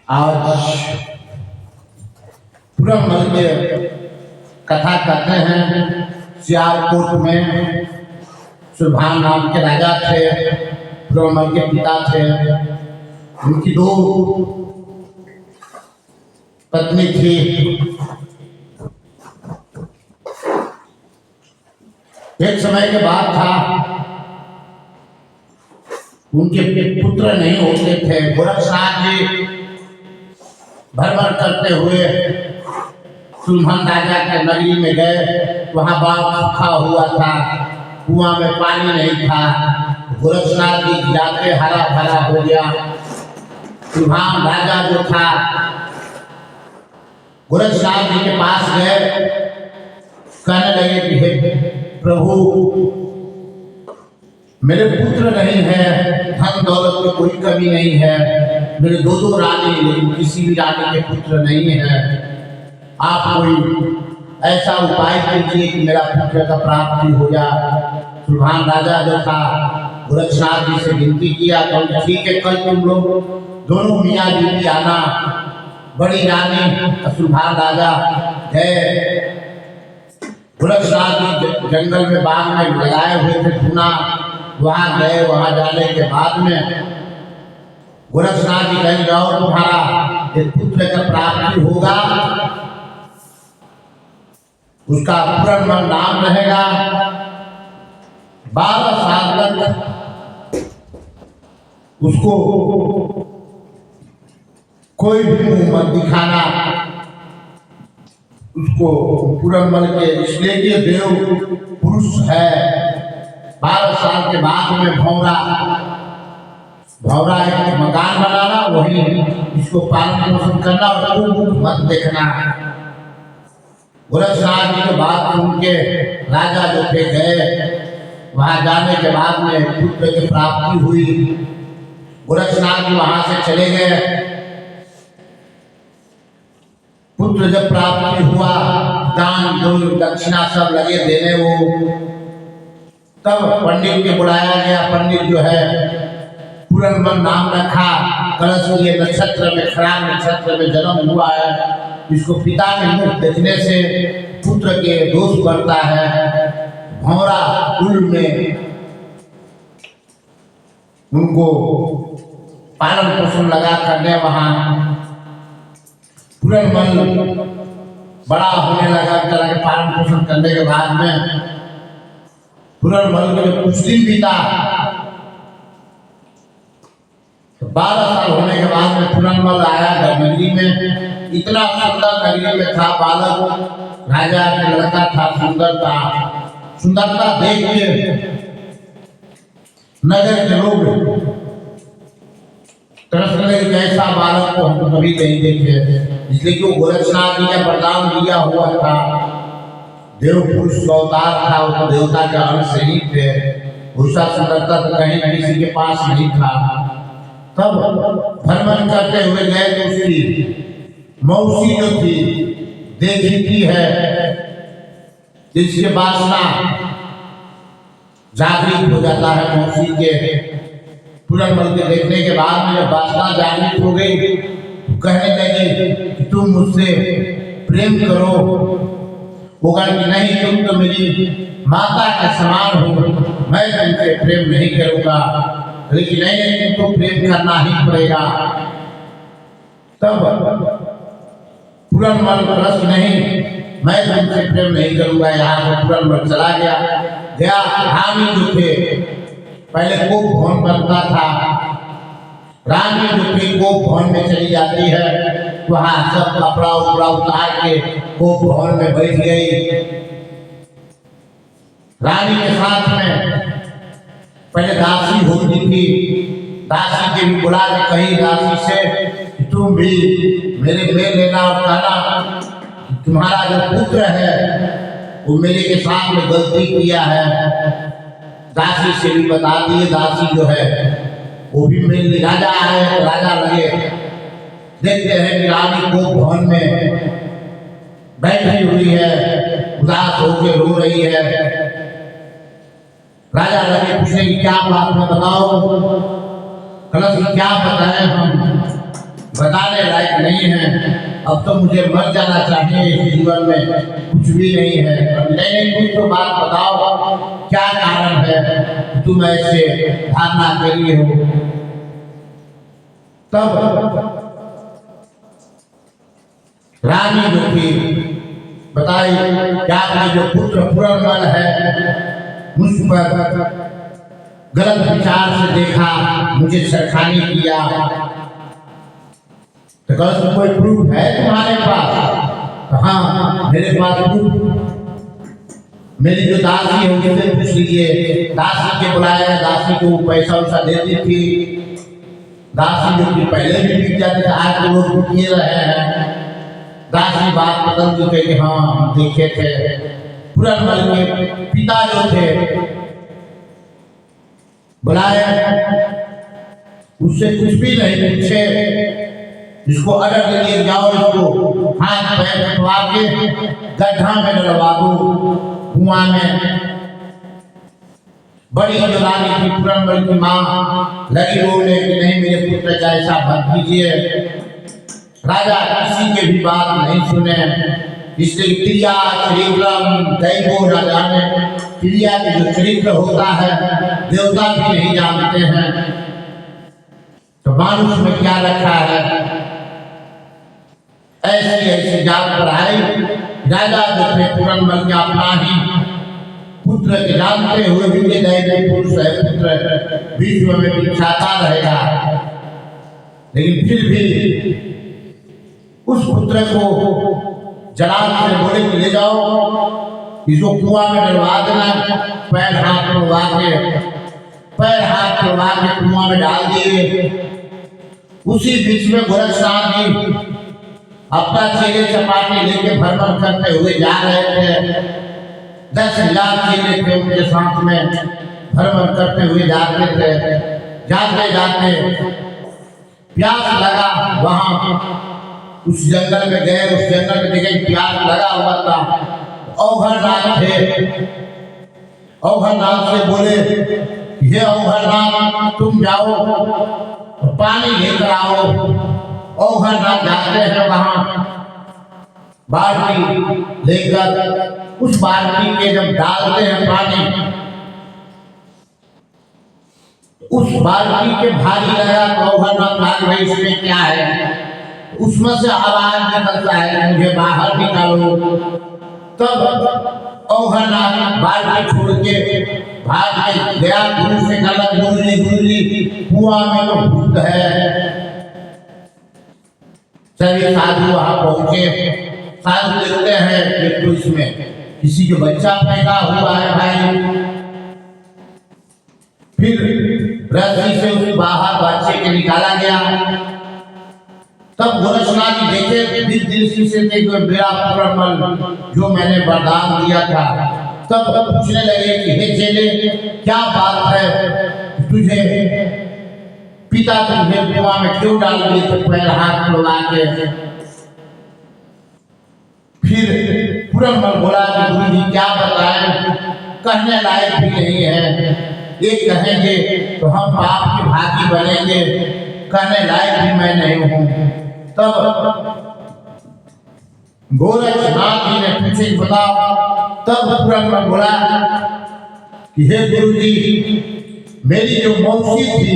आज पूरनमल के कथा कहते हैं। सियालकोट में सुभान नाम के राजा थे, पूरनमल के पिता थे। उनकी दो पत्नी थी। एक समय के बाद था, उनके पुत्र नहीं होते थे। गोरक्षनाथ जी भ्रमण करते हुए सुलभन राजा के नगरी में गए। वहाँ बाग सूखा हुआ था, कुआं में पानी नहीं था। गोरक्षनाथ जी जाके हरा भरा हो गया। सुलभन राजा जो था गोरक्षनाथ जी के पास गए, कहने लगे कि हे प्रभु, मेरे पुत्र नहीं है, धन दौलत की कोई कमी नहीं है, मेरे दो रानी, लेकिन किसी भी रानी के पुत्र नहीं है। आप कोई ऐसा उपाय कीजिए कि मेरा पुत्र का प्राप्ति हो जाए। सुलभन राजा जो था गोरक्षनाथ जी से विनती किया, तो ठीक है, कल तुम लोग दोनों मियाँ बीवी आना। बड़ी रानी सुलभन राजा गए। गोरक्षनाथ जी जंगल में बाग में लगाए हुए थे धुना, वहां गए। वहां जाने के बाद में गोरक्षनाथ जी कहें, जाओ तुम्हारा एक पुत्र का प्राप्ति होगा, उसका पूरनमल नाम रहेगा। 12 साल तक उसको कोई भी मुंह मत दिखाना। उसको पूरनमल के इसलिए कि देव पुरुष है। 12 साल के बाद में भौरा एक मकान बनाना, वही इसको पालन पोषण करना और मुख मत देखना। गोरक्षनाथ जी के बात सुन के राजा जो थे गए। वहां जाने के बाद में पुत्र की प्राप्ति हुई। गोरक्षनाथ जी वहां से चले गए। पुत्र जब प्राप्ति हुआ, दान दून दक्षिणा सब लगे देने। वो तब पंडित के बुलाया गया। पंडित जो है पूरनमल नाम रखा। कलश ये नक्षत्र में, खराब नक्षत्र में जन्म हुआ है। इसको पिता के मुख देखने से पुत्र के दोष बढ़ता है। भौरा कुल में उनको पालन पोषण लगा करने वहां पूरनमल बड़ा होने लगा। तरह के पालन पोषण करने के बाद में पूरनमल के कुछ दिन बीता। 12 साल होने के बाद में पूरनमल आया नगरी में। इतना सुंदर नगरी में था। बालक राजा के लड़का था, सुंदर था। सुंदरता देख के नगर के लोग तरस रहे, ऐसा बालक को हम कभी नहीं देखे। इसलिए कि वो गोरक्षनाथ जी का वरदान दिया हुआ था। देव पुरुष का अवतार था, वो देवता के अंश ही थे। उसका सुंदरता तो कहीं किसी के पास नहीं था। तब भ्रमण करते हुए गए तो उसकी मौसी जो थी देखी है, जिसके वासना जागृत हो जाता है मौसी के। पूरनमल के देखने के बाद में जब वासना जागृत हो गई, कहने लगे कि तुम मुझसे प्रेम करो। वो कहा कि नहीं, तुम तो मेरी माता के समान हो, मैं तुमसे प्रेम नहीं करूंगा। लेकिन नहीं, तुमको प्रेम करना ही पड़ेगा। तब पूरनमल रस नहीं, मैं तुमसे प्रेम नहीं करूंगा। यहाँ से पूरनमल चला गया। रानी जो थे, पहले कोप भवन बनता था। रानी जो थी कोप भवन में चली जाती है। वहां सब कपड़ा उपड़ा उतार के कोप भवन में बैठ गई। रानी के साथ में पहले दासी होती थी। दासी के भी बुला के कही दासी से, तुम भी मेरे में लेना और कहना तुम्हारा जो पुत्र है वो मेरे के साथ में गलती किया है। दासी से भी बता दिए। दासी जो है वो भी मेरे राजा आए। राजा लगे, देखते हैं कि रानी को भवन में बैठी हुई है, उदास होकर रो रही है। राजा लगे पूछने की क्या बात है, बताओ। कलश क्या बताएं हम। बताने लायक नहीं है। अब तो मुझे मर जाना चाहिए, इस जीवन में कुछ भी नहीं है। नहीं, कुछ तो बात बताओ, क्या कारण है तुम ऐसे धारणा करी हो। तब रानी जो थी बताई, क्या आपने जो पुत्र पुरनमल है मुझ पर गलत विचार से देखा, मुझे छेड़खानी किया, तो कल कोई प्रूफ है तुम्हारे पास? हाँ, मेरे पास प्रूफ। मेरी जो दासी है उनसे पूछ लीजिए। दासी के बुलाया, दासी को पैसा वैसा देती थी। दासी जो थी पहले भी बिक जाती थी, आज तो लोग बिके रहे हैं। दासी बात बदल दी, कहे हाँ देखे थे पुरनमल के पिता जो थे बुलाए, उससे कुछ भी नहीं पूछे, इसको अलग लिए जाओ, इसको हाथ पैर कटवा के गड्ढा में डलवा दो, कुआं में। बड़ी जो रानी थी पुरनमल की माँ लगी रोने कि नहीं, मेरे पुत्र का ऐसा मत कीजिए। राजा किसी के भी बात नहीं सुने, इसलिए क्रिया चरित्रम दैवो न जाने, क्रिया के जो चरित्र होता है देवता भी नहीं जानते हैं। तो मानुष में क्या रखा है, ऐसी ऐसी जात पर आई। राजा जो थे पुरनमल के अपना ही पुत्र के जानते हुए भी के दैवी पुरुष है, पुत्र विश्व में विख्याता रहेगा, लेकिन फिर भी उस पुत्र को जलाल से बोले कि ले जाओ, इसको कुआं में डलवा देना। पैर हाथ तोड़वा के कुआं में डाल दिए। उसी बीच में गोरखनाथ जी अपना चेले चपाटी लेके भ्रमण करते हुए जा रहे थे। 10,000 चेले थे उनके साथ में, भ्रमण करते हुए जाते थे। जाते जाते प्यास लगा, वहां उस जंगल में गए। उस जंगल में देखे प्यास लगा हुआ था। औघरनाथ थे, औघरनाथ से बोले, ये औघरनाथ तुम जाओ पानी लेकर आओ। औघरनाथ जाते हैं वहां बाल्टी लेकर, उस बाल्टी के जब डालते हैं पानी, उस बाल्टी के भारी लगा तो औघरनाथ भाग भाई इसमें क्या है, उसमें से आवाज निकलता है मुझे बाहर निकालो। तब औघरनाथ बाल्टी छोड़ के भाग के गया, गुरु से कहा गुरुजी कुआं में तो भूत है। सभी साधु वहां पहुंचे। साधु देखते हैं कि तो इसमें किसी के बच्चा पैदा हुआ है भाई। फिर रस्सी से उस बाहर बच्चे के निकाला गया। तब गोरखनाथ जी देखे दिल दृष्टि से देखो मेरा पुरनमल जो मैंने वरदान दिया था। तब पूछने लगे कि हे चेले क्या बात है, तुझे पिता तुझे कुआं में क्यों डाल दिए थे पैर हाथ तोड़वा के। फिर पुरनमल बोला कि गुरुजी क्या बताएं, कहने लायक भी नहीं है। एक कहेंगे तो हम पाप के भागी बनेंगे, कहने लायक भी मैं नहीं हूं। तब गोरखनाथ जी ने पूछे बताओ। तब पुरनमल बोला कि हे गुरुजी, मेरी जो मौसी थी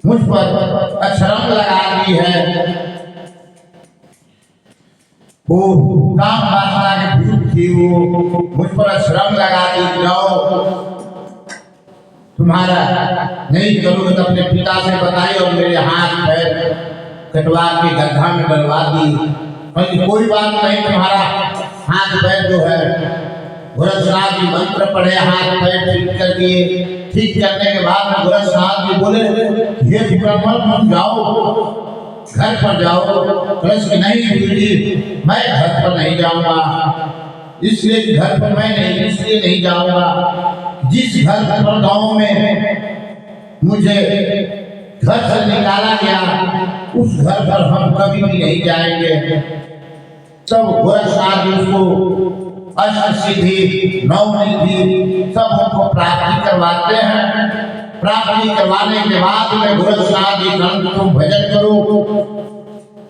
मुझ पर अशरम लगा दी है। वो काम वासना के भूत थी, वो मुझ पर अशरम लगा दी। जाओ तुम्हारा नहीं करोगे तो अपने पिता से बताइए और मेरे हाथ पैर कटवा के गड्ढा में डलवा दी। कोई बात नहीं, तुम्हारा हाथ पैर जो है गोरखनाथ जी मंत्र पढ़े, हाथ पैर ठीक कर दिए। ठीक करने के बाद में गोरखनाथ जी बोले ये पुरनमल तुम जाओ घर पर जाओ। कहे नहीं गुरुजी मैं घर पर नहीं जाऊंगा, इसलिए घर पर मैं नहीं इसलिए नहीं जाऊंगा, जिस घर पर गांव में मुझे घर से निकाला गया उस घर पर हम कभी भी नहीं जाएंगे। तब गोरखनाथ जी उसको अष्ट सिद्धि नौ निधि सब हमको प्राप्ति करवाते हैं। प्राप्ति करवाने के बाद में गोरक्षनाथ जी तुम भजन करो।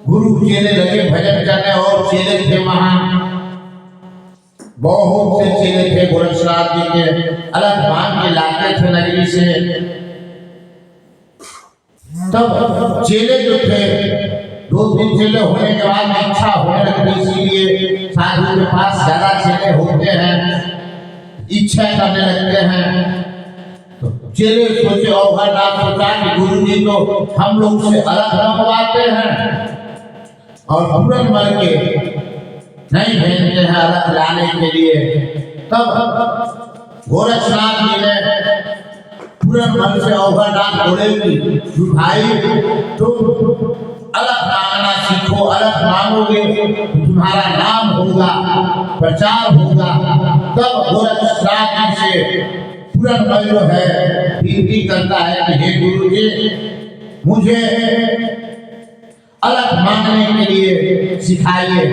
गुरु चेले लगे भजन करने और चेले थे वहां, बहुत से चेले थे गोरक्षनाथ जी के, अलग भाग के लाते थे नगरी से। तब चेले जो थे, 2-3 चेले होने के बाद इच्छा होने लगती, इसीलिए साधु के पास ज्यादा चेले होते हैं, इच्छा करने लगते हैं। तो चेले सोचे अवघड़नाथ सोचा कि गुरु जी तो हम लोग से अलग रखवाते हैं और पूरन मल के नहीं भेजते हैं अलग लाने के लिए। तब गोरक्षनाथ जी ने पूरन मल से अवघड़नाथ बोले कि भाई तुम अलग मांगना सीखो, अलग मांगोगे तुम्हारा नाम होगा, प्रचार होगा। तब गोरक्षनाथ जी से पूरन मल जो है विनती करता है कि हे गुरु जी मुझे अलग मांगने के लिए सिखाइए।